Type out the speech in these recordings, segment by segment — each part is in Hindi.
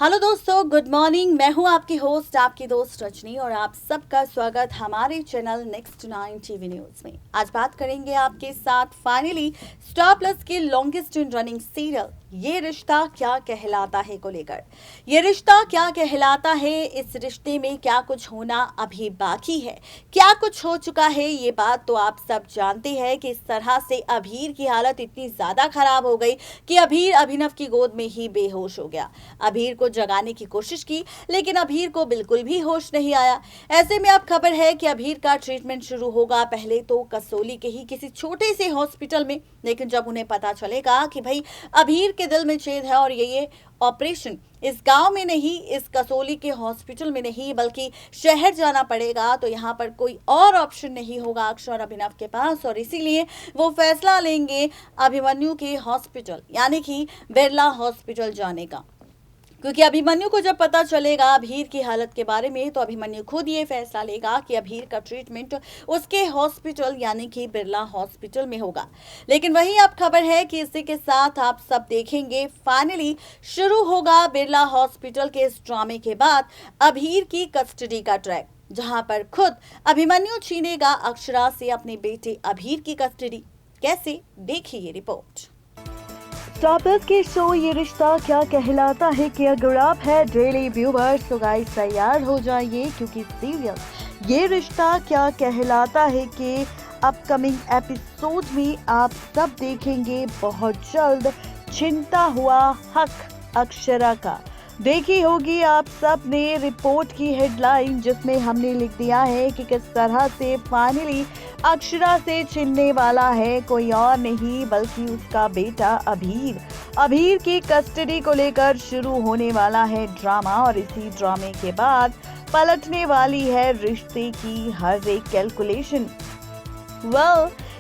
हेलो दोस्तों, गुड मॉर्निंग। मैं हूं आपकी होस्ट, आपकी दोस्त रजनी, और आप सबका स्वागत हमारे चैनल नेक्स्ट 9 टीवी न्यूज में। आज बात करेंगे आपके साथ फाइनली स्टार प्लस के लॉन्गेस्ट इन रनिंग सीरियल ये रिश्ता क्या कहलाता है को लेकर। ये रिश्ता क्या कहलाता है, इस रिश्ते में क्या कुछ होना अभी बाकी है, क्या कुछ हो चुका है, ये बात तो आप सब जानते हैं कि इस तरह से अभीर की हालत इतनी ज्यादा खराब हो गई कि अभीर अभिनव की गोद में ही बेहोश हो गया। अभीर को जगाने की कोशिश की, लेकिन अभीर को बिल्कुल भी होश नहीं आया। ऐसे में अब खबर है कि अभीर का ट्रीटमेंट शुरू होगा, पहले तो कसौली के ही किसी छोटे से हॉस्पिटल में, लेकिन जब उन्हें पता चलेगा कि भाई अभीर के दिल में छेद है और ये ऑपरेशन इस गांव में नहीं, इस कसौली के हॉस्पिटल में नहीं, बल्कि शहर जाना पड़ेगा, तो यहाँ पर कोई और ऑप्शन नहीं होगा अक्षय और अभिनव के पास, और इसीलिए वो फैसला लेंगे अभिमन्यु के हॉस्पिटल यानी कि बिरला हॉस्पिटल जाने का। क्योंकि अभिमन्यु को जब पता चलेगा अभीर की हालत के बारे में, तो अभिमन्यु खुद ये फैसला लेगा कि अभीर का ट्रीटमेंट उसके हॉस्पिटल यानी कि बिरला हॉस्पिटल में होगा। लेकिन वही अब खबर है कि इसी के साथ आप सब देखेंगे फाइनली शुरू होगा बिरला हॉस्पिटल के इस ड्रामे के बाद अभीर की कस्टडी का ट्रैक, जहां पर खुद अभिमन्यु छीनेगा अक्षरा से अपने बेटे अभीर की कस्टडी। कैसे, देखिए ये रिपोर्ट। स्टार प्लस के शो ये रिश्ता क्या कहलाता है कि अगर आप है डेली व्यूवर्स तो गाइस तैयार हो जाइए, क्योंकि सीरियल ये रिश्ता क्या कहलाता है कि अपकमिंग एपिसोड में आप सब देखेंगे बहुत जल्द छिनता हुआ हक अक्षरा का। देखी होगी आप सब ने रिपोर्ट की हेडलाइन, जिसमें हमने लिख दिया है कि किस तरह से फाइनली अक्षरा से छिनने वाला है कोई और नहीं बल्कि उसका बेटा अभीर। अभीर की कस्टडी को लेकर शुरू होने वाला है ड्रामा, और इसी ड्रामे के बाद पलटने वाली है रिश्ते की हर एक कैलकुलेशन।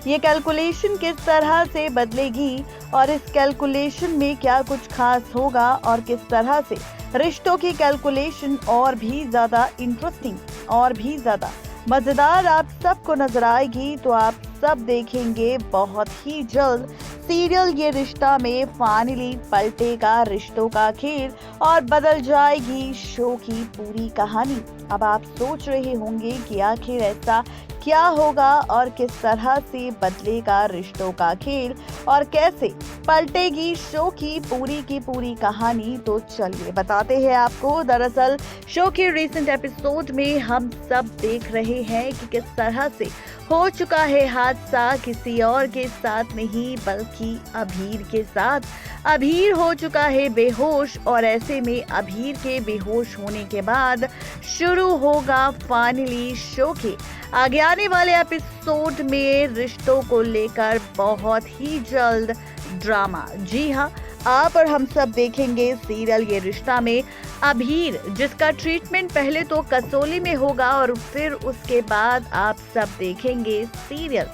ये कैलकुलेशन किस तरह से बदलेगी और इस कैलकुलेशन में क्या कुछ खास होगा, और किस तरह से रिश्तों की कैलकुलेशन और भी ज्यादा इंटरेस्टिंग और भी ज्यादा मजेदार आप सबको नजर आएगी, तो आप सब देखेंगे बहुत ही जल्द सीरियल ये रिश्ता में फाइनली पलटेगा रिश्तों का खेल और बदल जाएगी शो की पूरी कहानी। अब आप सोच रहे होंगे कि आखिर ऐसा क्या होगा और किस तरह से बदलेगा रिश्तों का खेल और कैसे पलटेगी शो की पूरी कहानी। तो चलिए बताते हैं आपको। दरअसल शो के रिसेंट एपिसोड में हम सब देख रहे हैं कि किस तरह से हो चुका है हादसा किसी और के साथ नहीं बल्कि अभीर के साथ। अभीर हो चुका है बेहोश, और ऐसे में अभीर के बेहोश होने के बाद शुरू होगा फाइनली शो के आगे आने वाले एपिसोड में रिश्तों को लेकर बहुत ही जल्द ड्रामा। जी हाँ, आप और हम सब देखेंगे सीरियल ये रिश्ता में अभीर, जिसका ट्रीटमेंट पहले तो कसौली में होगा और फिर उसके बाद आप सब देखेंगे सीरियल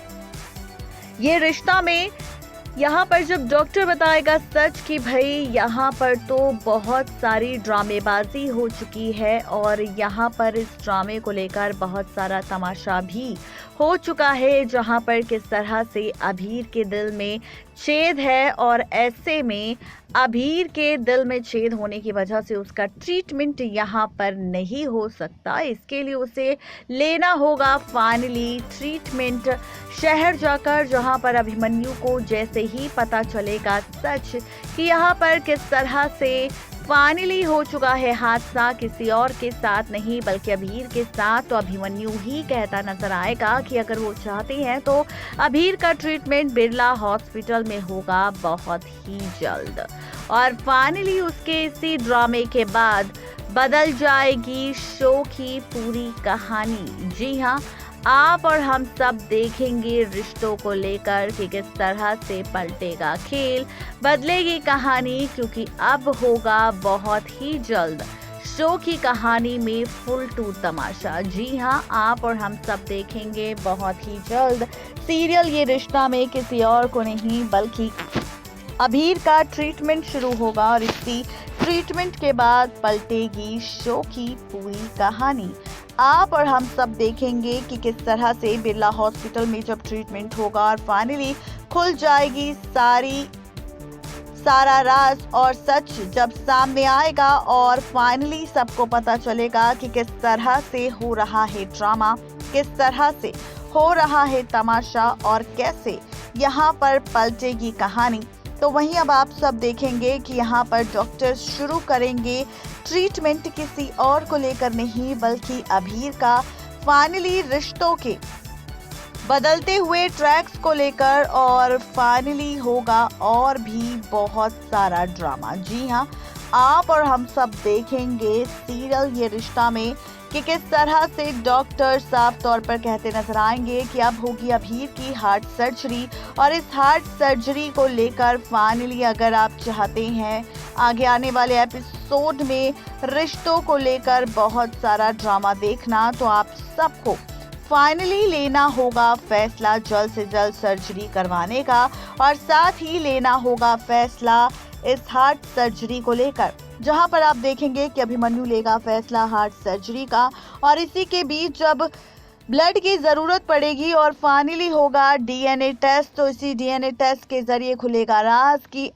ये रिश्ता में। यहाँ पर जब डॉक्टर बताएगा सच कि भाई यहाँ पर तो बहुत सारी ड्रामेबाजी हो चुकी है और यहाँ पर इस ड्रामे को लेकर बहुत सारा तमाशा भी हो चुका है, जहाँ पर किस तरह से अभीर के दिल में छेद है, और ऐसे में अभीर के दिल में छेद होने की वजह से उसका ट्रीटमेंट यहाँ पर नहीं हो सकता। इसके लिए उसे लेना होगा फाइनली ट्रीटमेंट शहर जाकर, जहाँ पर अभिमन्यु को जैसे ही पता चलेगा सच कि यहाँ पर किस तरह से फाइनली हो चुका है हादसा किसी और के साथ नहीं बल्कि अभीर के साथ, तो अभिमन्यु ही कहता नजर आएगा कि अगर वो चाहते हैं तो अभीर का ट्रीटमेंट बिरला हॉस्पिटल में होगा बहुत ही जल्द। और फाइनली उसके इसी ड्रामे के बाद बदल जाएगी शो की पूरी कहानी। जी हाँ, आप और हम सब देखेंगे रिश्तों को लेकर कि किस तरह से पलटेगा खेल, बदलेगी कहानी, क्योंकि अब होगा बहुत ही जल्द शो की कहानी में फुल टू तमाशा। जी हाँ, आप और हम सब देखेंगे बहुत ही जल्द सीरियल ये रिश्ता में किसी और को नहीं बल्कि अभीर का ट्रीटमेंट शुरू होगा, और इसी ट्रीटमेंट के बाद पलटेगी शो की पूरी कहानी। आप और हम सब देखेंगे कि किस तरह से बिरला हॉस्पिटल में जब ट्रीटमेंट होगा और फाइनली खुल जाएगी सारा राज और सच जब सामने आएगा और फाइनली सबको पता चलेगा कि किस तरह से हो रहा है ड्रामा, किस तरह से हो रहा है तमाशा और कैसे यहाँ पर पलटेगी कहानी, तो वहीं अब आप सब देखेंगे कि यहाँ पर डॉक्टर शुरू करेंगे ट्रीटमेंट किसी और को लेकर नहीं बल्कि अभीर का फाइनली रिश्तों के बदलते हुए ट्रैक्स को लेकर, और फाइनली होगा और भी बहुत सारा ड्रामा। जी हाँ, आप और हम सब देखेंगे सीरियल ये रिश्ता में कि किस तरह से डॉक्टर साफ तौर पर कहते नजर आएंगे कि अब होगी अभीर की हार्ट सर्जरी, और इस हार्ट सर्जरी को लेकर फाइनली अगर आप चाहते हैं आगे आने वाले एपिसोड में रिश्तों को लेकर बहुत सारा ड्रामा देखना, तो आप सबको फाइनली लेना होगा फैसला जल्द से जल्द सर्जरी करवाने का, और साथ ही लेना होगा फैसला इस हार्ट सर्जरी को लेकर, जहां पर आप देखेंगे कि अभिमन्यु लेगा फैसला हार्ट सर्जरी का, और इसी के बीच जब ब्लड की जरूरत पड़ेगी और फाइनली होगा डीएनए टेस्ट, तो इसी डीएनए टेस्ट के जरिए खुलेगा राज कि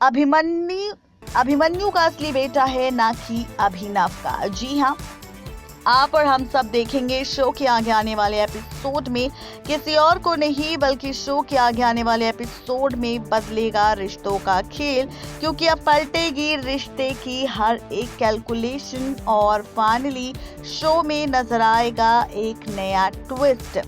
अभिमन्यु का असली बेटा है ना कि अभिनव का। जी हाँ, आप और हम सब देखेंगे शो के आगे आने वाले एपिसोड में किसी और को नहीं बल्कि शो के आगे आने वाले एपिसोड में बदलेगा रिश्तों का खेल, क्योंकि अब पलटेगी रिश्ते की हर एक कैलकुलेशन, और फाइनली शो में नजर आएगा एक नया ट्विस्ट।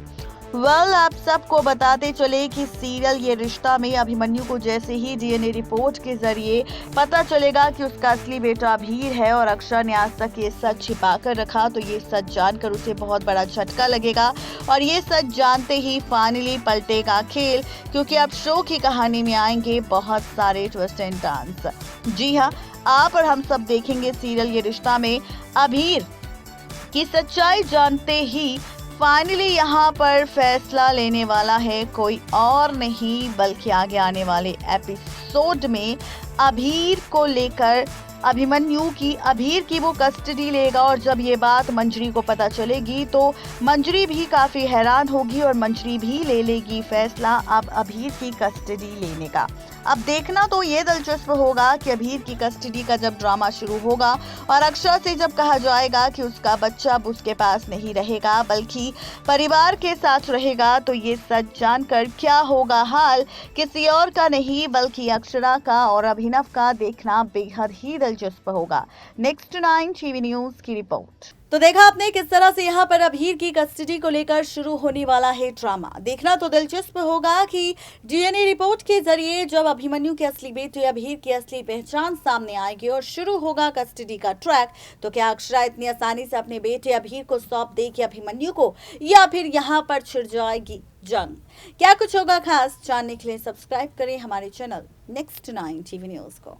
आप सबको बताते चले कि सीरियल ये रिश्ता में अभिमन्यु को जैसे ही डीएनए रिपोर्ट के जरिए पता चलेगा कि उसका असली बेटा अभीर है, और अक्षर ने आज तक ये सच छिपा कर रखा, तो ये सच जानकर उसे बहुत बड़ा झटका लगेगा, और ये सच जानते ही फाइनली पलटेगा खेल, क्योंकि अब शो की कहानी में आएंगे बहुत सारे ट्विस्ट एंड टर्न्स। जी हाँ, आप और हम सब देखेंगे सीरियल ये रिश्ता में अभीर की सच्चाई जानते ही फाइनली यहाँ पर फैसला लेने वाला है कोई और नहीं बल्कि आगे आने वाले एपिसोड में अभीर को लेकर अभीर की वो कस्टडी लेगा, और जब ये बात मंजरी को पता चलेगी तो मंजरी भी काफी हैरान होगी और मंजरी भी ले लेगी फैसला अब अभीर की कस्टडी लेने का। अब देखना तो ये दिलचस्प होगा कि अभीर की कस्टडी का जब ड्रामा शुरू होगा और अक्षर से जब कहा जाएगा कि उसका बच्चा अब उसके पास नहीं रहेगा बल्कि परिवार के साथ रहेगा, तो ये सच जानकर क्या होगा हाल किसी और का नहीं बल्कि अक्षरा का और अभिनव का देखना बेहद ही दिलचस्प होगा। नेक्स्ट 9 टीवी न्यूज की रिपोर्ट। तो देखा आपने किस तरह से यहाँ पर अभीर की कस्टडी को लेकर शुरू होने वाला है ड्रामा। देखना तो दिलचस्प होगा कि डीएनए रिपोर्ट के जरिए जब अभिमन्यु के असली बेटे अभीर की असली पहचान सामने आएगी और शुरू होगा कस्टडी का ट्रैक, तो क्या अक्षरा इतनी आसानी से अपने बेटे अभीर को सौंप देगी अभिमन्यु को, या फिर यहाँ पर छिड़ जाएगी जंग? क्या कुछ होगा खास जानने के लिए सब्सक्राइब करें हमारे चैनल नेक्स्ट 9 टीवी न्यूज को।